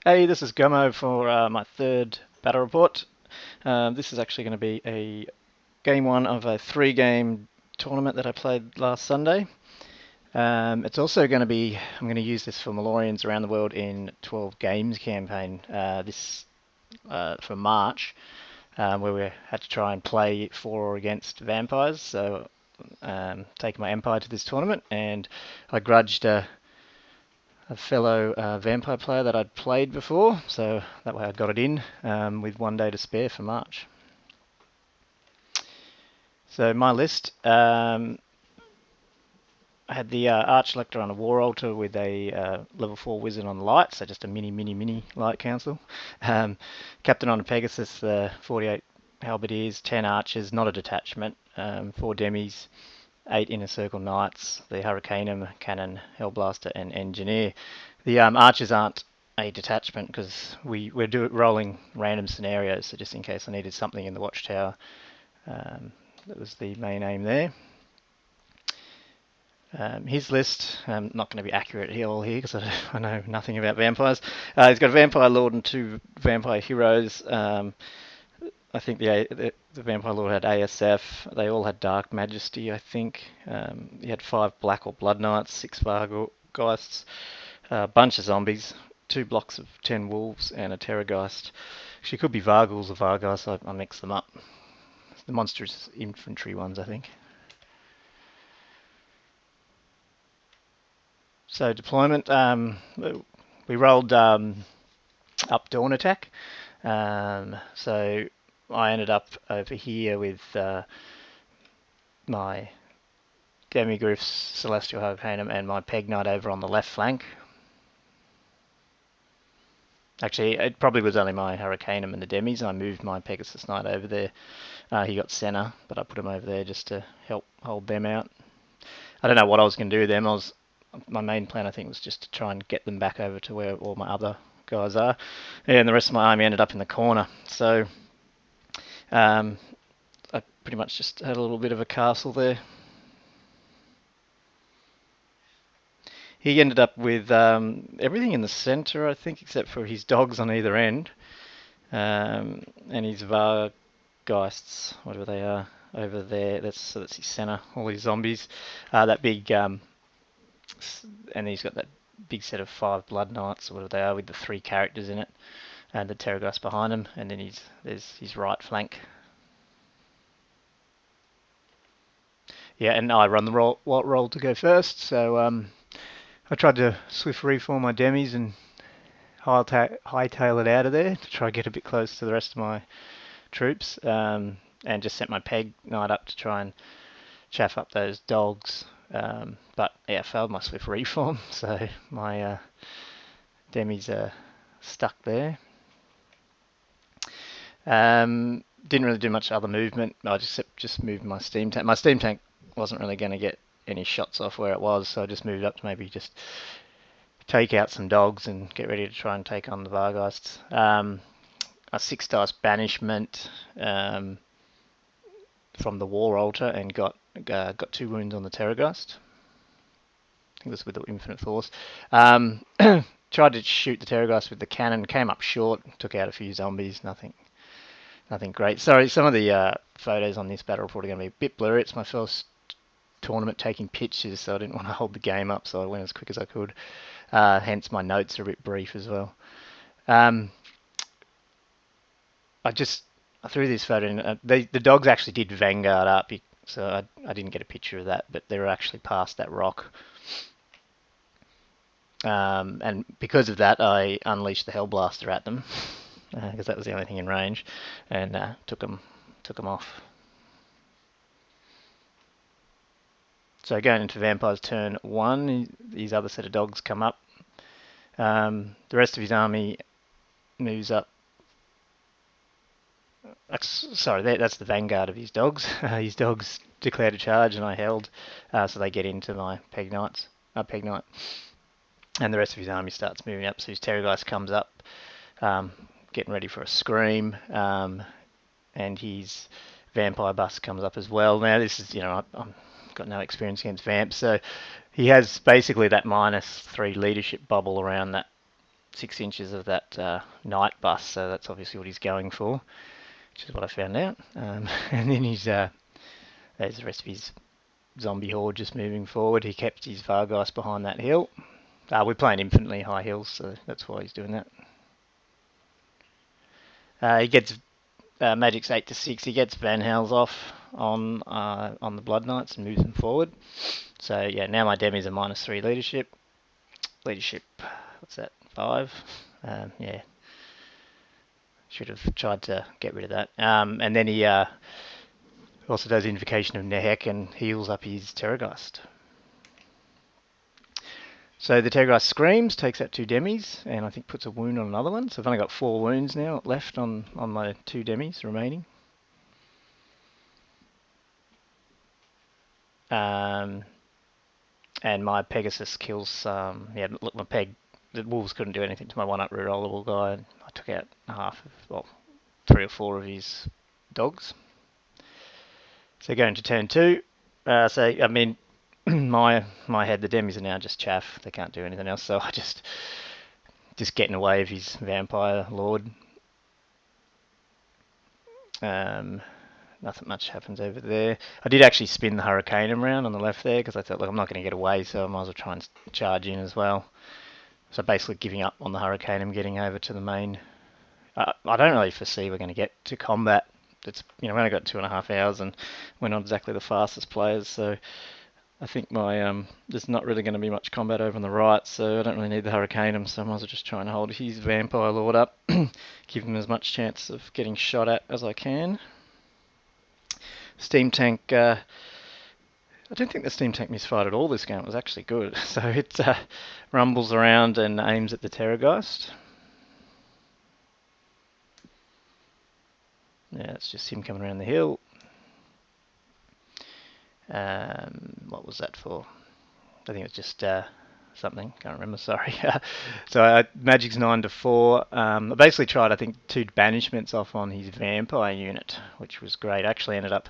Hey, this is Gummo for my third battle report. This is actually going to be a game one of a three-game tournament that I played last Sunday. It's also going to be, I'm going to use this for Malorians around the world in 12 games campaign this for March, where we had to try and play for or against vampires. So taking my empire to this tournament, and I grudged a fellow vampire player that I'd played before, so that way I got it in with 1 day to spare for March. So my list, I had the Arch Lector on a War Altar with a level 4 Wizard on light, so just a mini light council. Captain on a Pegasus, the 48 Halberdiers, 10 Archers, not a detachment, 4 Demis, 8 Inner Circle Knights, the Hurricaneum, Cannon, Hellblaster, and Engineer. The Archers aren't a detachment because we're rolling random scenarios, so just in case I needed something in the Watchtower, that was the main aim there. His list, not going to be accurate here because I know nothing about vampires. He's got a Vampire Lord and 2 Vampire Heroes. I think the Vampire Lord had ASF. They all had Dark Majesty, I think. He had 5 Black or Blood Knights, 6 Vargheists, a bunch of zombies, 2 blocks of 10 Wolves, and a Terrorgeist. She could be Varghouls or Vargheists. I mix them up. The monstrous infantry ones, I think. So deployment, we rolled up Dawn Attack. So I ended up over here with my Demigryphs, Celestial Hurricaneum, and my Peg Knight over on the left flank. Actually, it probably was only my Hurricaneum and the Demis. I moved my Pegasus Knight over there. He got center, but I put him over there just to help hold them out. I don't know what I was going to do with them. My main plan, I think, was just to try and get them back over to where all my other guys are. And the rest of my army ended up in the corner. So I pretty much just had a little bit of a castle there. He ended up with everything in the centre, I think, except for his dogs on either end, and his Vargheists, whatever they are, over there. That's his centre. All his zombies, that big, and he's got that big set of 5 Blood Knights, or whatever they are, with the 3 characters in it, and the Terrorgeist behind him, and then there's his right flank. Yeah, and I run the roll to go first, so I tried to swift reform my demis and hightail it out of there to try and get a bit close to the rest of my troops, and just set my Peg Knight up to try and chaff up those dogs. But yeah, I failed my swift reform, so my demis are stuck there. Didn't really do much other movement. I just moved my steam tank. My steam tank wasn't really going to get any shots off where it was, so I just moved up to maybe just take out some dogs and get ready to try and take on the Vargheists. A 6 dice banishment from the War Altar and got 2 wounds on the Terrorgeist. I think it was with the Infinite Force. Tried to shoot the Terrorgeist with the cannon, came up short, took out a few zombies, nothing great. Sorry, some of the photos on this battle report are going to be a bit blurry. It's my first tournament taking pictures, so I didn't want to hold the game up, so I went as quick as I could. Hence my notes are a bit brief as well. I threw this photo in. The dogs actually did Vanguard up, so I didn't get a picture of that, but they were actually past that rock. And because of that, I unleashed the Hellblaster at them, because that was the only thing in range, and took them off. So going into Vampire's turn 1, his other set of dogs come up. The rest of his army moves up. That's the vanguard of his dogs. His dogs declared a charge, and I held, so they get into my Peg Knight, and the rest of his army starts moving up. So his Terrorgeist comes up, getting ready for a scream, and his Vampire Bus comes up as well. Now this is, I've got no experience against vamps, so he has basically that -3 leadership bubble around that 6 inches of that night bust, so that's obviously what he's going for, which is what I found out. And then there's the rest of his zombie horde just moving forward. He kept his Vargeist behind that hill. We're playing infinitely high hills, so that's why he's doing that. He gets Magic's 8 to 6. He gets Van Hels off on the Blood Knights and moves them forward. So yeah, now my demis are -3 leadership. Leadership, what's that? 5. Yeah, should have tried to get rid of that. And then he also does Invocation of Nehek and heals up his Terrorgeist. So the Terrorgeist screams, takes out 2 demis, and I think puts a wound on another one. So I've only got 4 wounds now left on my 2 demis remaining. And my Pegasus kills. Yeah, look, the wolves couldn't do anything to my 1-up rerollable guy. And I took out half of, well, 3 or 4 of his dogs. So going to turn 2. So I mean, my head, the demis are now just chaff. They can't do anything else. So I just getting away of his vampire lord. Nothing much happens over there. I did actually spin the Hurricaneum around on the left there because I thought, look, I'm not going to get away, so I might as well try and charge in as well. So basically giving up on the Hurricaneum, getting over to the main. I don't really foresee we're going to get to combat. It's, we only got 2.5 hours and we're not exactly the fastest players, so I think there's not really going to be much combat over on the right, so I don't really need the Hurricaneum, so I might as well just try and hold his Vampire Lord up, give him as much chance of getting shot at as I can. Steam Tank, I don't think the Steam Tank misfired at all this game. It was actually good. So it rumbles around and aims at the Terrorgeist. Yeah, it's just him coming around the hill. What was that for? I think it was just something. Can't remember, sorry. So Magic's 9 to 4. I basically tried, I think, 2 banishments off on his Vampire unit, which was great. I actually ended up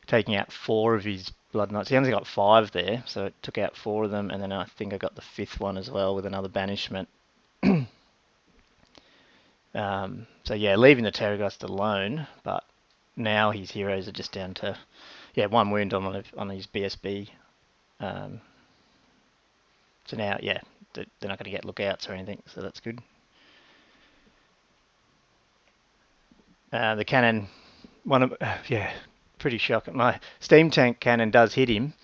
taking out 4 of his Blood Knights. He only got 5 there, so it took out 4 of them, and then I think I got the 5th one as well with another banishment. So yeah, leaving the Terrorgeist alone, but now his heroes are just down to 1 wound on his BSB. So now, yeah, they're not going to get lookouts or anything, so that's good. The cannon, pretty shocking. My Steam Tank cannon does hit him.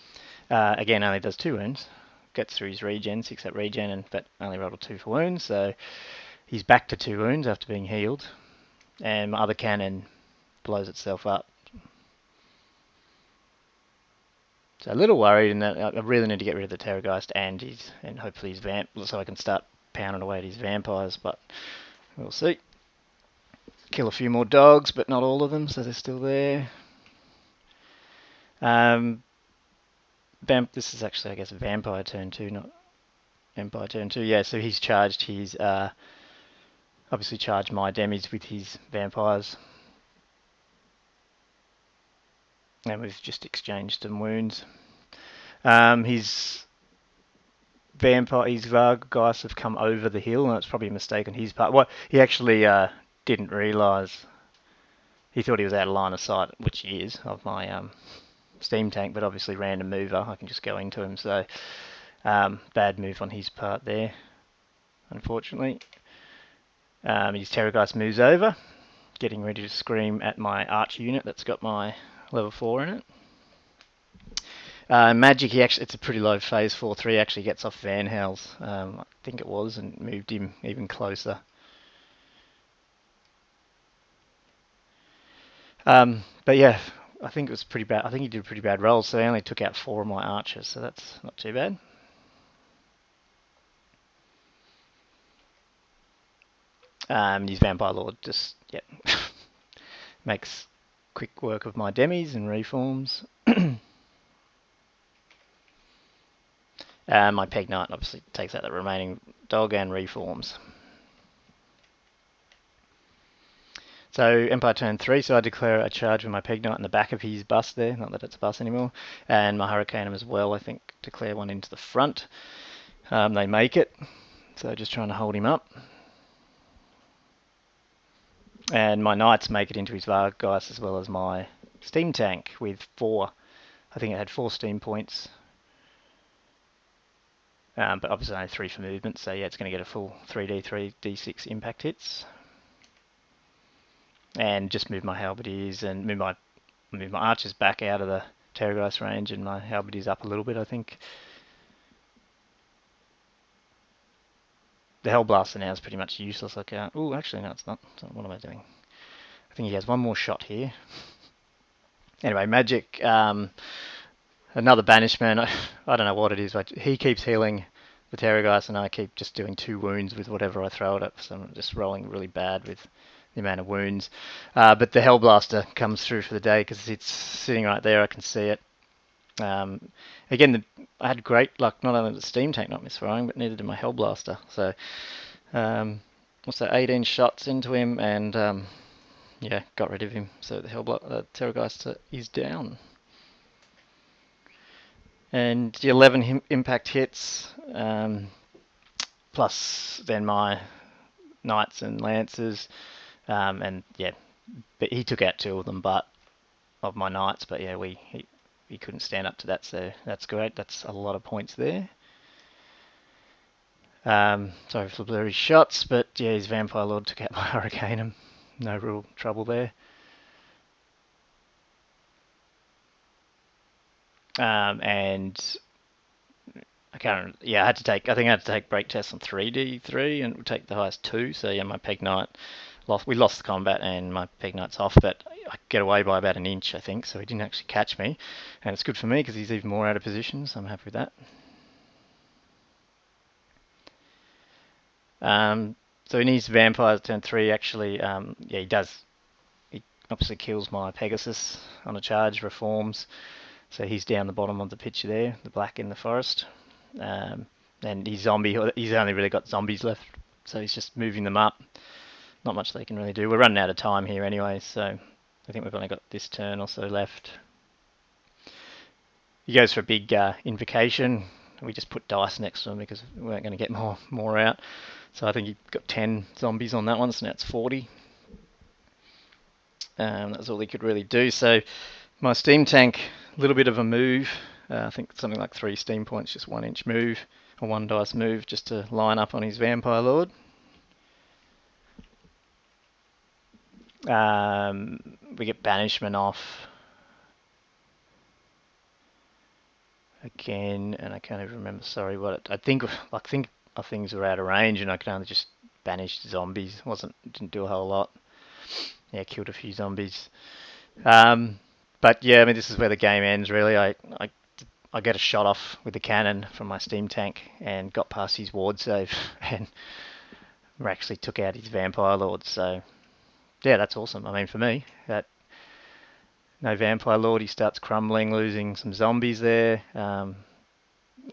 Again, only does 2 wounds. Gets through his regen, 6-up regen, but only rolled a 2 for wounds, so he's back to 2 wounds after being healed. And my other cannon blows itself up. So a little worried in that I really need to get rid of the Terrorgeist and hopefully his vamp, so I can start pounding away at his vampires, but we'll see. Kill a few more dogs, but not all of them, so they're still there. This is actually, I guess, Vampire turn 2, not Empire turn 2. Yeah, so he's charged his, obviously charged my demis with his vampires. And we've just exchanged some wounds. His Vargeist have come over the hill, and it's probably a mistake on his part. Well, he actually didn't realise. He thought he was out of line of sight, which he is, of my Steam Tank, but obviously random mover, I can just go into him, so bad move on his part there, unfortunately. His Terrorgeist moves over, getting ready to scream at my Archer unit that's got my level 4 in it. Magic, it's a pretty low phase 4-3, actually gets off Van Hels, I think it was, and moved him even closer. But yeah, I think it was pretty bad. I think he did a pretty bad roll, so he only took out 4 of my archers, so that's not too bad. His Vampire Lord just, makes quick work of my demis and reforms. My Peg Knight obviously takes out the remaining dog and reforms. So Empire turn 3, so I declare a charge with my Peg Knight in the back of his bus there, not that it's a bus anymore, and my Hurricaneum as well, I think, declare one into the front. They make it, So just trying to hold him up. And my knights make it into his Vargas as well as my steam tank with 4. I think it had 4 steam points. But obviously only 3 for movement, so yeah, it's going to get a full 3d3, d6 impact hits. And just move my halberdiers and move my archers back out of the Terrorgeist range and my halberdiers up a little bit, I think. The Hellblaster now is pretty much useless. I can't... Oh, actually, no, it's not. So what am I doing? I think he has one more shot here. Anyway, magic. Another banishment. I don't know what it is, but he keeps healing the Terrorgeist, and I keep just doing 2 wounds with whatever I throw it at. So I'm just rolling really bad with the amount of wounds. But the Hellblaster comes through for the day because it's sitting right there. I can see it. Again, I had great luck. Not only did the steam tank not misfiring, but neither did my Hellblaster. So, what's that? 18 shots into him, and yeah, got rid of him. So the Terrorgeist is down. And the 11 impact hits, plus then my knights and lancers, and yeah, but he took out 2 of them, but of my knights. But yeah, he couldn't stand up to that, so that's great. That's a lot of points there. Sorry for the blurry shots, but yeah, his Vampire Lord took out my Hurricanum. No real trouble there. And I can't. Yeah, I think I had to take break tests on 3d3 and take the highest 2. So yeah, my Peg Knight lost. We lost the combat, and my Peg Knight's off, but I get away by about an inch, I think. So he didn't actually catch me, and it's good for me because he's even more out of position. So I'm happy with that. So in his Vampires turn 3, actually, yeah, he does. He obviously kills my Pegasus on a charge, reforms. So he's down the bottom of the picture there, the black in the forest. And his zombie, he's only really got zombies left, so he's just moving them up. Not much they can really do. We're running out of time here anyway, so I think we've only got this turn or so left. He goes for a big invocation. We just put dice next to him because we weren't going to get more out. So I think he got 10 zombies on that one, so now it's 40. That's all he could really do. So my steam tank, a little bit of a move. I think something like 3 steam points, just 1 inch move, or 1 dice move, just to line up on his Vampire Lord. We get banishment off again, and I can't even remember. Sorry, what I think our things were out of range, and I could only just banish zombies. Didn't do a whole lot. Yeah, killed a few zombies. But yeah, I mean, this is where the game ends. Really, I get a shot off with the cannon from my steam tank and got past his ward save, and actually took out his Vampire Lord. So yeah, that's awesome. I mean, for me, that no Vampire Lord, he starts crumbling, losing some zombies there, and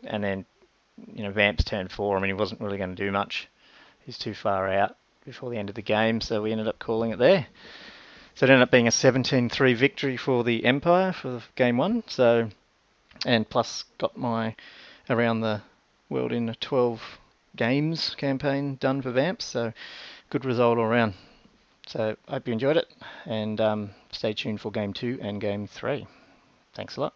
then Vamp's turn 4. I mean, he wasn't really going to do much. He's too far out before the end of the game, so we ended up calling it there. So it ended up being a 17-3 victory for the Empire for game 1. So, and plus got my Around the World in 12 Games campaign done for Vamps. So good result all around. So I hope you enjoyed it, and stay tuned for game 2 and game 3. Thanks a lot.